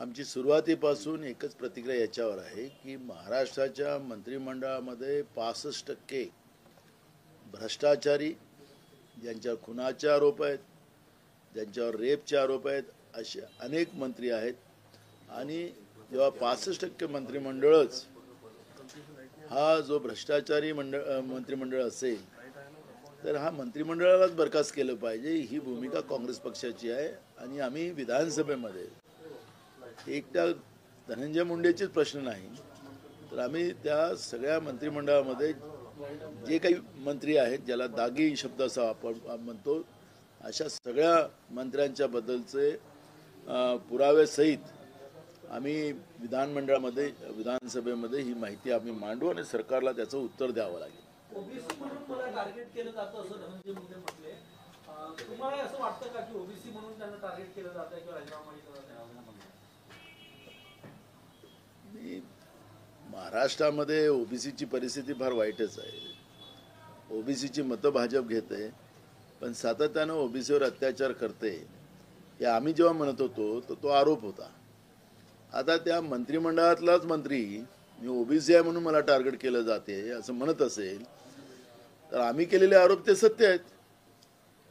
आमची सुरुवातीपासून एकच प्रतिक्रिया याच्यावर आहे की महाराष्ट्राच्या मंत्रिमंडळामध्ये 65% भ्रष्टाचारी, ज्यांच्यावर खुनाचे आरोप आहेत, ज्यांच्यावर रेपचे आरोप आहेत, असे अनेक मंत्री आहेत. आणि जेव्हा 65% मंत्रिमंडळच हा जो भ्रष्टाचारी मंत्रिमंडळ असेल तर हा मंत्रिमंडळालाच बरखास्त केलं पाहिजे, ही भूमिका काँग्रेस पक्षाची आहे. आणि आम्ही विधानसभेमध्ये एकट्या धनंजय मुंडेचेच प्रश्न नाही, तर आम्ही त्या सगळ्या मंत्रिमंडळामध्ये जे काही मंत्री आहेत, ज्याला दागी शब्द असा आपण म्हणतो, अशा सगळ्या मंत्र्यांच्या बद्दलचे पुरावे सहित आम्ही विधानसभेमध्ये ही माहिती आम्ही मांडू आणि सरकारला त्याचं उत्तर द्यावं लागेल. ओबीसी म्हणून मला टार्गेट केलं जातं असं धनंजय मुंडे म्हटले. तुम्हाला असं वाटतं का की ओबीसी म्हणून त्यांना टार्गेट केलं जातं किंवा राजीनामा मागितला जातो? महाराष्ट्रामध्ये ओबीसीची परिस्थिती फार वाईटच आहे. ओबीसीची मतं भाजप घेते, पण सातत्यानं ओबीसीवर अत्याचार करते हे आम्ही जेव्हा म्हणत होतो तर तो आरोप होता. आता त्या मंत्रिमंडळातलाच मंत्री मी ओबीसी आहे म्हणून मला टार्गेट केलं जाते असं म्हणत असेल तर आम्ही केलेले आरोप ते सत्य आहेत.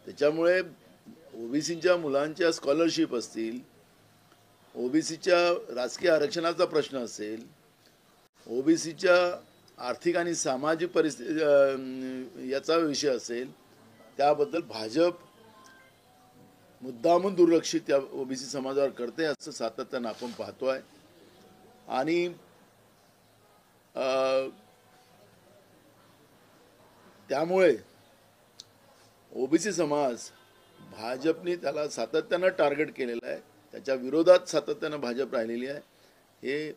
त्याच्यामुळे ओबीसीच्या मुलांच्या स्कॉलरशिप असतील, ओबीसीच्या राजकीय आरक्षणाचा प्रश्न असेल, ओबीसीच्या आर्थिक आणि सामाजिक परिस्थिती याचा विषय असेल, त्याबद्दल भाजप मुद्दामून दुर्लक्षित त्या ओबीसी समाजावर करते असं सातत्यानं आपण पाहतोय. आणि त्यामुळे ओबीसी समाज भाजपने त्याला सातत्यानं टार्गेट केलेलं आहे, त्याच्या विरोधात सातत्यानं भाजप राहिलेली आहे. हे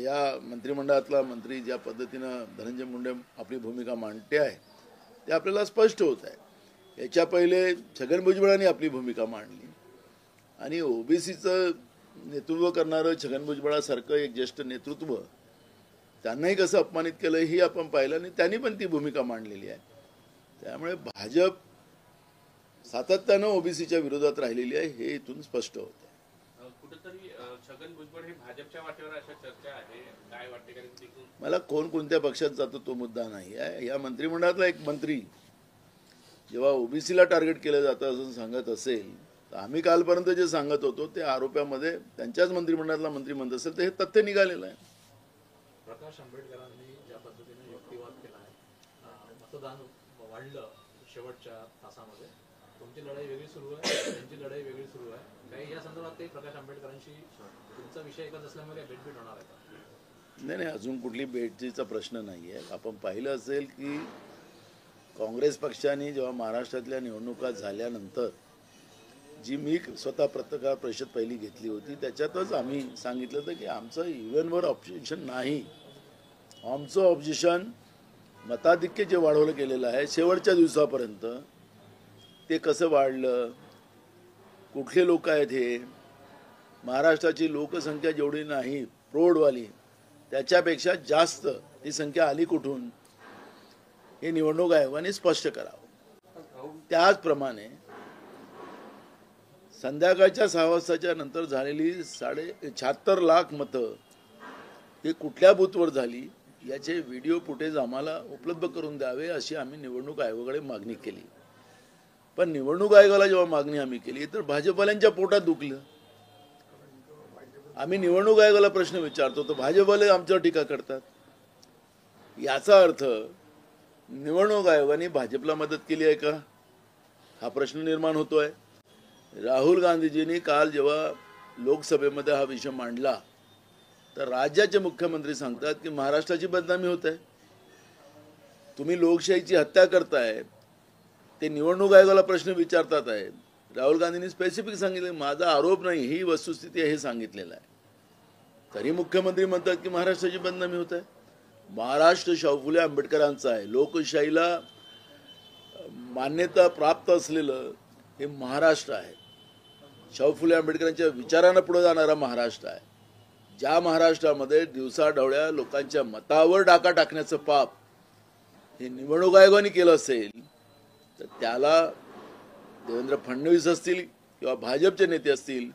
या मंत्रिमंडळातला मंत्री ज्या पद्धतीनं धनंजय मुंडे आपली भूमिका मांडते आहे ते आपल्याला स्पष्ट होत आहे. याच्या पहिले छगन भुजबळांनी आपली भूमिका मांडली आणि ओबीसीचं नेतृत्व करणारं छगन भुजबळासारखं एक ज्येष्ठ नेतृत्व त्यांनाही कसं अपमानित केलं हे आपण पाहिलं आणि त्यांनी पण ती भूमिका मांडलेली आहे. त्यामुळे भाजप सातत्यानं ओबीसीच्या विरोधात राहिलेली आहे हे इथून स्पष्ट होत आहे. कुठेतरी छगन भुजबळ हे भाजपच्या वाटेवर अशा चर्चा आहे, काय वाटते? कारण मला कोणत्या पक्षात जातो तो मुद्दा नाही आहे. या मंत्रिमंडळातला एक मंत्री जेव्हा ओबीसीला टार्गेट केलं जातं असं सांगत असेल तर आम्ही कालपर्यंत जे सांगत होतो ते आरोपामध्ये त्यांच्याच मंत्रिमंडळातला मंत्री म्हणत असेल तर हे तथ्य निघालेलं आहे. प्रकाश आंबेडकरांनी ज्या पद्धतीने युक्तिवाद केला आहे, मतदान वाढलं शेवटच्या तासामध्ये, तुमची लढाई वेगळी सुरू आहे, त्यांची लढाई वेगळी सुरू आहे. काही या संदर्भात काही प्रकाश आंबेडकरांशी तुमचा विषय एकच असल्यामुळे भेटभेट होणार आहे का? नाही, अजून कुठली भेटीचा प्रश्न नाही आहे. आपण पाहिलं असेल की काँग्रेस पक्षाने जेव्हा महाराष्ट्रातल्या निवडणुका झाल्यानंतर जी मी स्वतः पत्रकार परिषद पहिली घेतली होती त्याच्यातच आम्ही सांगितलं होतं की आमचं इव्हेंटवर ऑब्जेक्शन नाही. आमचं ऑब्जेक्शन मताधिक्य जे वाढवलं गेलेलं आहे शेवटच्या दिवसापर्यंत ते कसं वाढलं, कुठले लोक आहेत हे, महाराष्ट्राची लोकसंख्या जेवढी नाही प्रौढवाली त्याच्यापेक्षा जास्त ती संख्या आली कुठून हे निवडणूक आयोगाने स्पष्ट करावं. त्याचप्रमाणे संध्याकाळच्या 6 वाजताच्या नंतर झालेली 76 लाख मतं हे कुठल्या बूथवर झाली याचे व्हिडिओ फुटेज आम्हाला उपलब्ध करून द्यावे अशी आम्ही निवडणूक आयोगाकडे मागणी केली. पण निवडणूक आयोगाला जेव्हा मागणी आम्ही केली तर भाजपवाल्यांच्या पोटात दुखलं. आम्ही निवडणूक आयोगाला प्रश्न विचारतो तर भाजपवाले आमच्यावर टीका करतात. याचा अर्थ निवडणूक आयोगाने भाजपला मदत केली आहे का हा प्रश्न निर्माण होतोय. राहुल गांधीजींनी काल जेव्हा लोकसभेमध्ये हा विषय मांडला तर राज्याचे मुख्यमंत्री सांगतात की महाराष्ट्राची बदनामी होत आहे, तुम्ही लोकशाहीची हत्या करताय. ते निवडणूक आयोगाला प्रश्न विचारतात आहे. राहुल गांधींनी स्पेसिफिक सांगितलं माझा आरोप नाही ही वस्तुस्थिती आहे हे सांगितलेलं आहे. तरी मुख्यमंत्री म्हणतात की महाराष्ट्राची बदनामी होत आहे. महाराष्ट्र शाहू फुले आंबेडकरांचा आहे, लोकशाहीला मान्यता प्राप्त असलेलं हे महाराष्ट्र आहे. शाहू फुले आंबेडकरांच्या विचारांना पुढे जाणारा महाराष्ट्र आहे. ज्या महाराष्ट्रामध्ये दिवसाढवळ्या लोकांच्या मतावर डाका टाकण्याचं पाप हे निवडणूक आयोगाने केलं असेल तर त्याला देवेंद्र फडणवीस असतील किंवा भाजपचे नेते असतील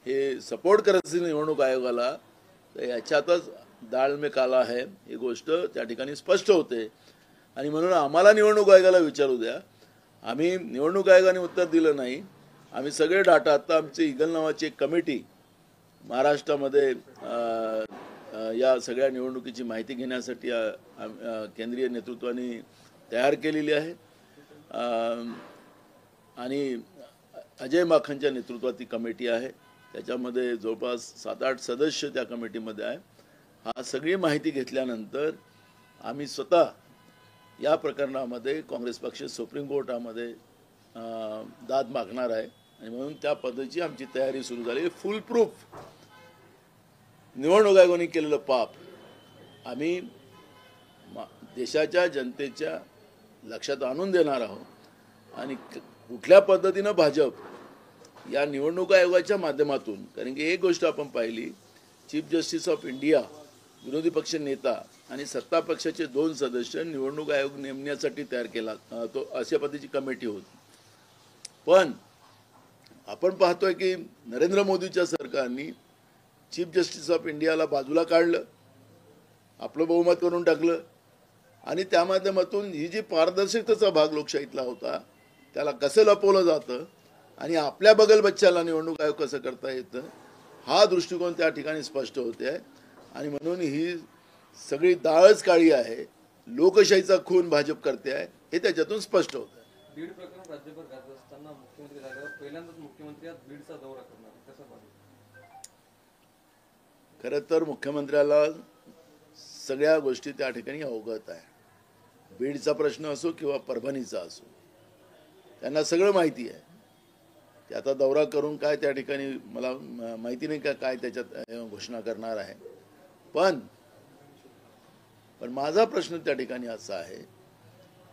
हे सपोर्ट करत असतील निवडणूक आयोगाला तर याच्यातच दाळ में काला आहे ही गोष्ट त्या ठिकाणी स्पष्ट होते. आणि म्हणून आम्हाला निवडणूक आयोगाला विचारू द्या. आम्ही निवडणूक आयोगाने उत्तर दिलं नाही. आम्ही सगळे डाटा आता आमची इगल नावाची एक कमिटी महाराष्ट्रामध्ये या सगळ्या निवडणुकीची माहिती घेण्यासाठी केंद्रीय नेतृत्वाने तयार केलेली आहे. आणि अजय माखनच्या नेतृत्वात ती कमिटी आहे. त्याच्यामध्ये जवळपास 7-8 सदस्य त्या कमिटीमध्ये आहे. हा सगळी माहिती घेतल्यानंतर आम्ही स्वतः या प्रकरणामध्ये काँग्रेस पक्ष सुप्रीम कोर्टामध्ये दाद मागणार आहे. आणि म्हणून त्या पद्धतीची आमची तयारी सुरू झाली. फुल प्रूफ निवडणूक आयोगाने केलेलं पाप आम्ही देशाच्या जनतेच्या लक्षात आणून देणार आहोत. आणि कुठल्या पद्धतीनं भाजप या निवडणूक आयोगाच्या माध्यमातून, कारण की एक गोष्ट आपण पाहिली, चीफ जस्टिस ऑफ इंडिया, विरोधी पक्ष नेता आणि सत्ता पक्षाचे 2 सदस्य निवडणूक आयोग नेमण्यासाठी तयार केला तो अशा पद्धतीची कमिटी होती. पण आपण पाहतोय की नरेंद्र मोदीच्या सरकारने चीफ जस्टिस ऑफ इंडियाला बाजूला काढलं, आपलं बहुमत करून टाकलं आणि त्या माध्यमातून ही जी पारदर्शकतेचा भाग लोकशाहीतला होता त्याला कसं लपवलं जातं आणि आपल्या बगल बच्च्याला निवडणूक आयोग कसं करता येतं हा दृष्टिकोन त्या ठिकाणी स्पष्ट होते आहे. आणि म्हणून ही सगळी डाळच काळी आहे. लोकशाहीचा खून भाजप करते आहे हे त्याच्यातून स्पष्ट होतं. बीड प्रकरण राज्यभर गाजत असताना मुख्यमंत्री झाल्यावर पहिल्यांदाच मुख्यमंत्री आज बीडचा दौरा करणार, कसं पाहिजे? खरं तर मुख्यमंत्र्याला सगळ्या गोष्टी त्या ठिकाणी अवगत आहे. बीडचा प्रश्न असो किंवा परभणीचा असो, त्यांना सगळं माहिती आहे. ते आता दौरा करून काय त्या ठिकाणी मला माहिती नाही का काय त्याच्यात घोषणा करणार आहे. पण माझा प्रश्न त्या ठिकाणी असा आहे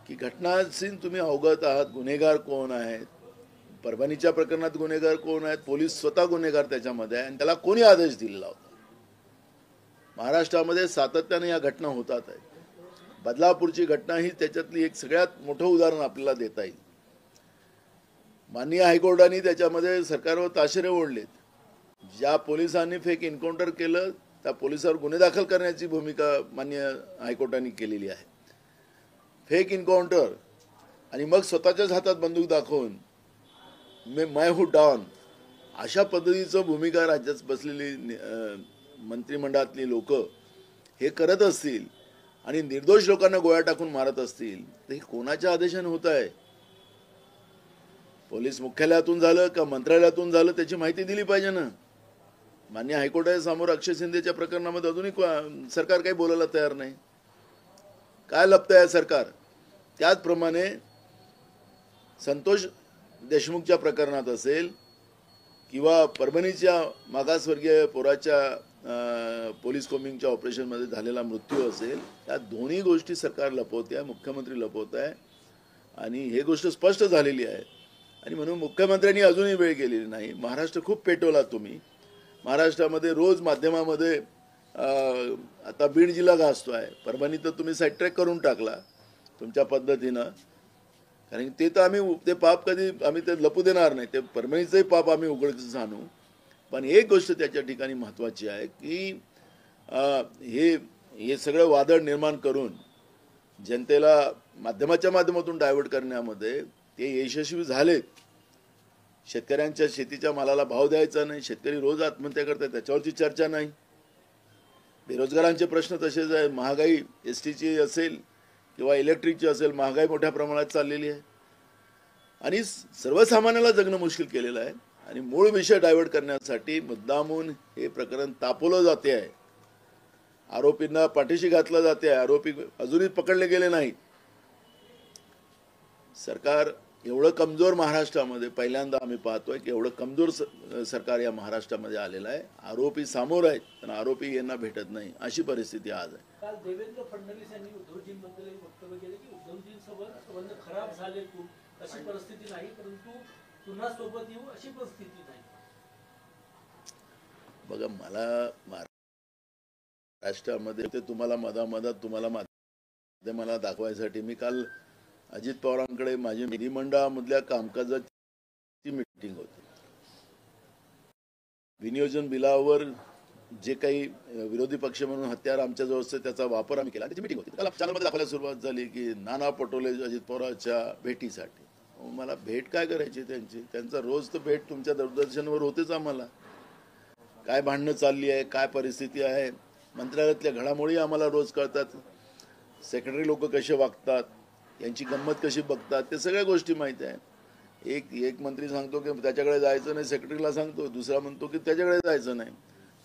की घटनांशी तुम्ही अवगत आहात. गुन्हेगार कोण आहेत, परभणीच्या प्रकरणात गुन्हेगार कोण आहेत, पोलीस स्वतः गुन्हेगार त्याच्यामध्ये आहे आणि त्याला कोणी आदेश दिलेला होता. महाराष्ट्रामध्ये सातत्याने या घटना होतात आहेत. बदलापूरची घटना ही त्याच्यातली एक सगळ्यात मोठं उदाहरण आपल्याला देता येईल. माननीय हायकोर्टाने त्याच्यामध्ये सरकारवर ताशेरे ओढलेत. ज्या पोलिसांनी फेक एन्काउंटर केलं त्या पोलिसांवर गुन्हे दाखल करण्याची भूमिका माननीय हायकोर्टाने केलेली आहे. फेक एन्काउंटर आणि मग स्वतःच्याच हातात बंदूक दाखवून मैं हूँ डॉन अशा पद्धतीचं भूमिका राज्यात बसलेली मंत्रिमंडळातली लोक हे करत असतील आणि निर्दोष लोकांना गोळ्या टाकून मारत असतील तर हे कोणाच्या आदेशाने होत आहे? पोलीस मुख्यालयातून झालं का मंत्रालयातून झालं त्याची माहिती दिली पाहिजे ना. मान्य हायकोर्टाच्या समोर अक्षय शिंदेच्या प्रकरणामध्ये अजूनही सरकार काही बोलायला तयार नाही. काय लपत आहे सरकार? त्याचप्रमाणे संतोष देशमुखच्या प्रकरणात असेल किंवा परभणीच्या मागासवर्गीय पोराच्या पोलीस कोम्बिंगच्या ऑपरेशनमध्ये झालेला मृत्यू असेल, या दोन्ही गोष्टी सरकार लपवते आहे, मुख्यमंत्री लपवत आहे आणि हे गोष्ट स्पष्ट झालेली आहे. आणि म्हणून मुख्यमंत्र्यांनी अजूनही वेळ गेलेली नाही. महाराष्ट्र खूप पेटवला तुम्ही. महाराष्ट्रामध्ये रोज माध्यमामध्ये आता बीड जिल्हा गाजतो आहे. परभणी तर तुम्ही साईड ट्रॅक करून टाकला तुमच्या पद्धतीनं, कारण ते तर आम्ही ते पाप कधी आम्ही ते लपू देणार नाही. ते परभणीचंही पाप आम्ही उघडकीस आणू. पण एक गोष्ट त्याच्या ठिकाणी महत्त्वाची आहे की हे सगळं वादळ निर्माण करून जनतेला माध्यमाच्या माध्यमातून डायव्हर्ट करण्यामध्ये ते यशस्वी झालेत. शेतकऱ्यांच्या शेतीच्या मालाला भाव द्यायचा नाही, शेतकरी रोज आत्महत्या करतात त्याच्यावरची चर्चा नाही. बेरोजगारांचे प्रश्न तसेच आहे. महागाई एसटीची असेल किंवा इलेक्ट्रिकची असेल, महागाई मोठ्या प्रमाणात चाललेली आहे आणि सर्वसामान्याला जगणं मुश्किल केलेलं आहे. आणि मूळ विषय डायव्हर्ट करण्यासाठी मुद्दामून हे प्रकरण तापवलं जाते आहे. आरोपींना पाठीशी घातलं जाते आहे. आरोपी अजूनही पकडले गेले नाहीत. सरकार एवढं कमजोर महाराष्ट्रामध्ये पहिल्यांदा आम्ही पाहतोय की एवढं कमजोर सरकार या महाराष्ट्रामध्ये आलेलं आहे. आरोपी समोर आहेत पण आरोपी यांना भेटत नाही अशी परिस्थिती आज आहे. काल देवेंद्र फडणवीस यांनी उद्धवजींबद्दल वक्तव्य केले की उद्धवजींसोबत संबंध खराब झाले अशी परिस्थिती नाही, परंतु पुन्हा सोबत येऊ अशी परिस्थिती नाही. बघा, मला महाराष्ट्रामध्ये ते तुम्हाला मधामधात तुम्हाला माध्यमाला दाखवायसाठी मी काल अजित पवारांकडे माझी विधिमंडळामधल्या कामकाजाची मीटिंग होती. विनियोजन बिलावर जे काही विरोधी पक्ष म्हणून हत्यार आमच्याजवळ असते त्याचा वापर आम्ही केला. त्याची मिटिंग होती. त्याला चॅनलमध्ये दाखवायला सुरुवात झाली की नाना पटोले अजित पवारांच्या भेटीसाठी. मला भेट काय करायची त्यांची? त्यांचा रोज तर भेट तुमच्या दूरदर्शनवर होतेच. आम्हाला काय भांडणं चालली आहे, काय परिस्थिती आहे, मंत्रालयातल्या घडामोडी आम्हाला रोज कळतात. सेक्रेटरी लोक कसे वागतात, यांची गंमत कशी बघतात, ते सगळ्या गोष्टी माहीत आहे. एक मंत्री सांगतो की त्याच्याकडे जायचं नाही, सेक्रेटरीला सांगतो. दुसरा म्हणतो की त्याच्याकडे जायचं नाही.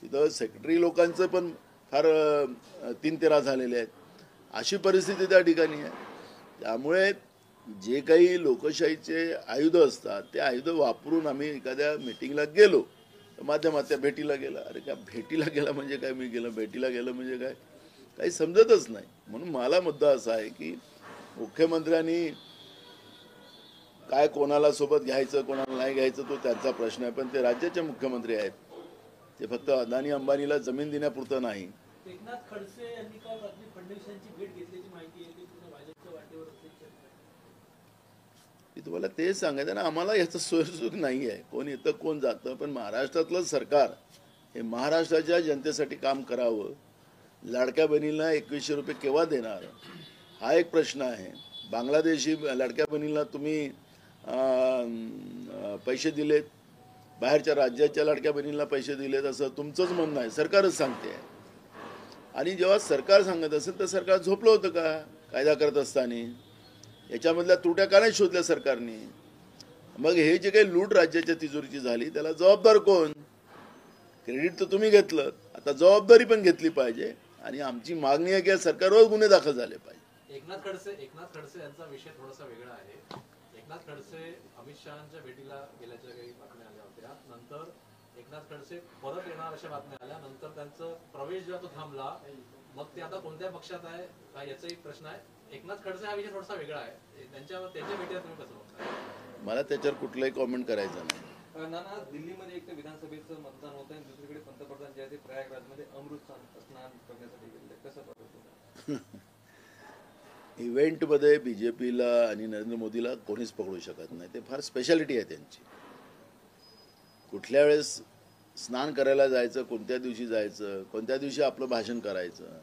तिथं सेक्रेटरी लोकांचं पण फार 3-13 झालेले आहेत. अशी परिस्थिती त्या ठिकाणी आहे. त्यामुळे जे काही लोकशाहीचे आयुध असतात ते आयुध वापरून आम्ही एखाद्या मिटिंगला गेलो, माध्यमात त्या भेटीला गेला. अरे काय भेटीला गेला म्हणजे काय? मी गेलं भेटीला गेलं म्हणजे काय? काही समजतच नाही. म्हणून मला मुद्दा असा आहे की मुख्यमंत्र्यांनी काय कोणाला सोबत घ्यायचं कोणाला नाही घ्यायचं तो त्यांचा प्रश्न आहे. पण ते राज्याचे मुख्यमंत्री आहेत. ते फक्त अदानी अंबानीला जमीन देण्यापुरतं नाही. एकनाथ खडसे यांनी काल रात्री फडणवीस यांची भेट घेतल्याची माहिती आहे. ते पुन्हा भाजपच्या वाटेवर असल्याची चर्चा आहे. मी तुम्हाला तेच सांगायचं ना, आम्हाला याचं सोयीसुख नाही आहे. कोण येतं कोण जातं. पण महाराष्ट्रातलं सरकार हे महाराष्ट्राच्या जनतेसाठी काम करावं. लाडक्या बहिणीला 2100 रुपये केव्हा देणार हा एक प्रश्न आहे. बांगलादेशी लाडक्या बहिणीला तुम्ही पैसे दिलेत, बाहेरच्या राज्याच्या लाडक्या बहिणीला पैसे दिलेत असं तुमचंच म्हणणं आहे. सरकारच सांगते आहे. आणि जेव्हा सरकार सांगत असेल तर सरकार झोपलं होतं का कायदा करत असताना? याच्यामधल्या त्रुट्या का नाही शोधल्या सरकारने? मग हे जे काही लूट राज्याच्या तिजोरीची झाली त्याला जबाबदार कोण? क्रेडिट तर तुम्ही घेतलं, आता जबाबदारी पण घेतली पाहिजे. आणि आमची मागणी आहे की सरकारवर गुन्हे दाखल झाले पाहिजे. एकनाथ खडसे यांचा विषय थोडासा वेगळा आहे. एकनाथ खडसे अमित शहाच्या भेटीला गेल्याच्या काही बातम्या आल्या होत्या. नंतर एकनाथ खडसे परत येणार अशा बातम्या आल्या. नंतर त्यांचा प्रवेश जेव्हा तो थांबला, मग ते आता कोणत्या पक्षात आहे काय याचा एक प्रश्न आहे. एकनाथ खडसे हा विषय थोडासा वेगळा आहे. त्यांच्या भेटीला तुम्ही कसं बघताय? मला त्याच्यावर कुठलंही कॉमेंट करायचं नाही. नाना, दिल्लीमध्ये एक तर विधानसभेचं मतदान होतं आणि दुसरीकडे पंतप्रधान जे आहे ते प्रयागराजमध्ये अमृत स्नान करण्यासाठी गेले. कसं बघतो? इव्हेंटमध्ये बीजेपीला आणि नरेंद्र मोदीला कोणीच पकडू शकत नाही. ते फार स्पेशालिटी आहे त्यांची. कुठल्या वेळेस स्नान करायला जायचं, कोणत्या दिवशी जायचं, कोणत्या दिवशी आपलं भाषण करायचं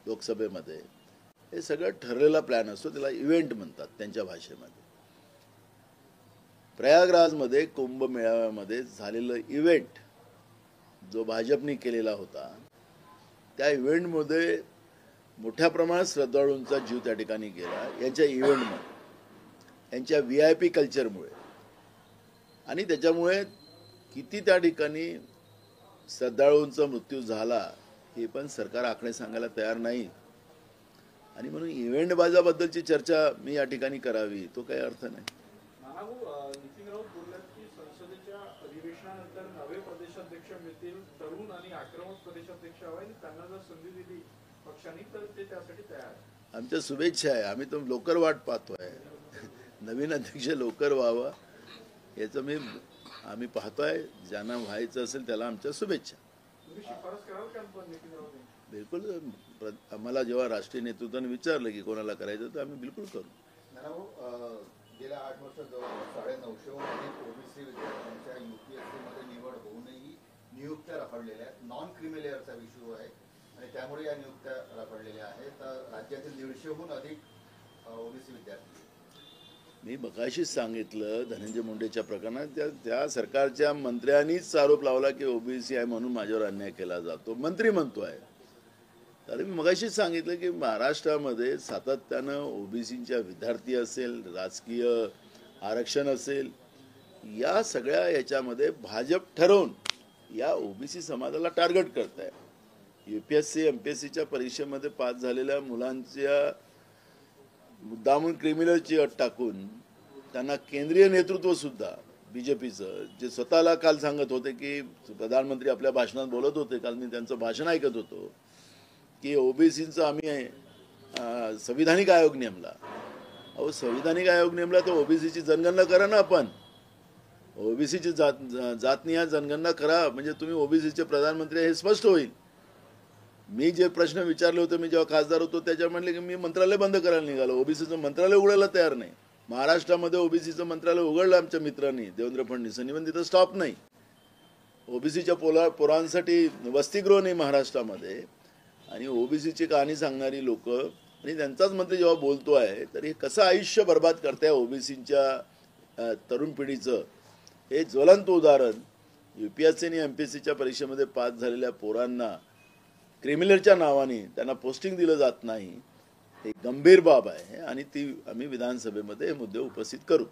लोकसभेमध्ये, हे सगळं ठरलेला प्लॅन असतो. त्याला इव्हेंट म्हणतात त्यांच्या भाषेमध्ये. प्रयागराजमध्ये कुंभमेळाव्यामध्ये झालेलं इव्हेंट जो भाजपने केलेला होता, त्या इव्हेंटमध्ये मोठ्या प्रमाणात श्रद्धाळूंचा जीव त्या ठिकाणी गेला. यांच्या इव्हेंटमुळे, यांच्या VIP कल्चरमुळे. आणि त्याच्यामुळे किती त्या ठिकाणी श्रद्धाळूंचा मृत्यू झाला हे पण सरकार आकडे सांगायला तयार नाही. आणि म्हणून इव्हेंट बाजाबद्दलची चर्चा मी या ठिकाणी करावी तो काही अर्थ नाही. नितीन राऊत बोलतात की संसदेच्या अधिवेशनानंतर नवे प्रदेशाध्यक्ष मिळतील, तरुण आणि आक्रमक प्रदेशाध्यक्ष हवे, आणि त्यांना जर संधी दिली पक्षांनी तर ते त्यासाठी तयार आहे. आमच्या शुभेच्छा आहे. आम्ही तर लवकर वाट पाहतोय. नवीन अध्यक्ष लवकर व्हावा याचं आम्ही पाहतोय. ज्यांना व्हायचं असेल त्याला आमच्या शुभेच्छा. तुम्ही शिफारस कराल का नितीन राऊत? बिलकुल. आम्हाला जेव्हा राष्ट्रीय नेतृत्वाने विचारलं की कोणाला करायचं तर आम्ही बिलकुल करू. गेल्या 8 वर्षात जवळपास 950 ओबीसी विद्यार्थ्यांच्या UPSC मध्ये निवड होऊनही नियुक्त्या रखडलेल्या आहेत. नॉन क्रिमिलेअरचा इश्यू आहे आणि त्यामुळे या नियुक्त्या रखडलेल्या आहेत. राज्यातील 150हून अधिक ओबीसी विद्यार्थी. मी मगाशीच सांगितलं धनंजय मुंडेच्या प्रकरणात त्या सरकारच्या मंत्र्यांनीच आरोप लावला की OBC आहे म्हणून माझ्यावर अन्याय केला जातो. मंत्री म्हणतोय. तर मी मगाशीच सांगितलं की महाराष्ट्रामध्ये सातत्यानं OBCच्या विद्यार्थी असेल, राजकीय आरक्षण असेल, या सगळ्या याच्यामध्ये भाजप ठरवून या OBC समाजाला टार्गेट करत आहे. UPSC MPSCच्या परीक्षेमध्ये पास झालेल्या मुलांच्या मुद्दामून क्रिमिनलची अट टाकून त्यांना केंद्रीय नेतृत्व सुद्धा BJPचं जे स्वतःला काल सांगत होते की प्रधानमंत्री आपल्या भाषणात बोलत होते, काल मी त्यांचं भाषण ऐकत होतो की OBCचं आम्ही संविधानिक आयोग नेमला. अहो संविधानिक आयोग नेमला तर OBCची जनगणना करा ना. आपण OBCची जातनिहाय जनगणना करा म्हणजे तुम्ही OBCचे प्रधानमंत्री हे स्पष्ट होईल. मी जे प्रश्न विचारले होते मी जेव्हा खासदार होतो त्याच्या म्हणले की मी मंत्रालय बंद करायला निघालो. OBCचं मंत्रालय उघडायला तयार नाही. महाराष्ट्रामध्ये OBCचं मंत्रालय उघडलं आमच्या मित्रांनी देवेंद्र फडणवीसांनी, पण तिथं स्टॉप नाही. ओबीसीच्या पोरांसाठी वसतिगृह नाही महाराष्ट्रामध्ये, आणि ओबीसीची कहाणी सांगणारी लोक आणि त्यांचाच मंत्री जेव्हा बोलतो आहे तर हे कसं आयुष्य बर्बाद करताय ओबीसीच्या तरुण पिढीचं, हे ज्वलंत उदाहरण UPSC आणि MPSCच्या परीक्षेमध्ये पास झालेल्या पोरांना क्रिमिनलच्या नावाने त्यांना पोस्टिंग दिलं जात नाही, हे गंभीर बाब आहे आणि ती आम्ही विधानसभेमध्ये हे मुद्दे उपस्थित करू.